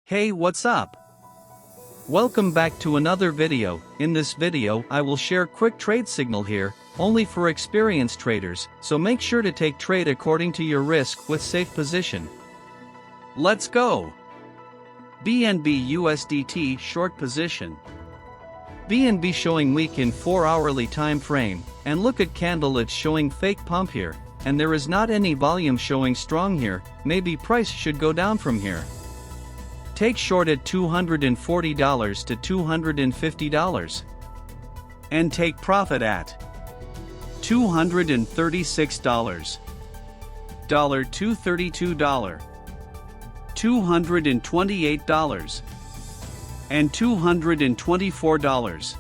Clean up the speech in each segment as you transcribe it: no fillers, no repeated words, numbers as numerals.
Hey, what's up? Welcome back to another video. In this video, I will share quick trade signal here, only for experienced traders, so make sure to take trade according to your risk with safe position. Let's go! BNB USDT short position. BNB showing weak in 4-hourly time frame, and look at candle, it's showing fake pump here, and there is not any volume showing strong here. Maybe price should go down from here. Take short at $240 to $250. And take profit at $236. $232. $228. And $224.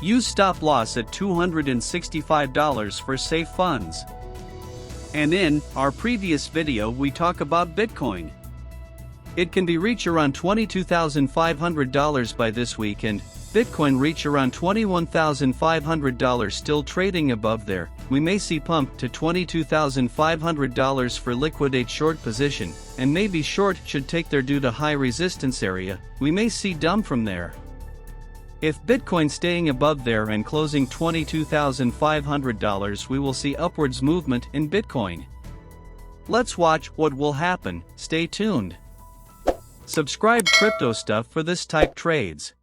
Use stop loss at $265 for safe funds. And in our previous video we talk about Bitcoin. It can be reach around $22,500 by this week, and Bitcoin reach around $21,500, still trading above there. We may see pump to $22,500 for liquidate short position, and maybe short should take there due to high resistance area. We may see dump from there. If Bitcoin staying above there and closing $22,500, we will see upwards movement in Bitcoin. Let's watch what will happen. Stay tuned. Subscribe crypto stuff for this type trades.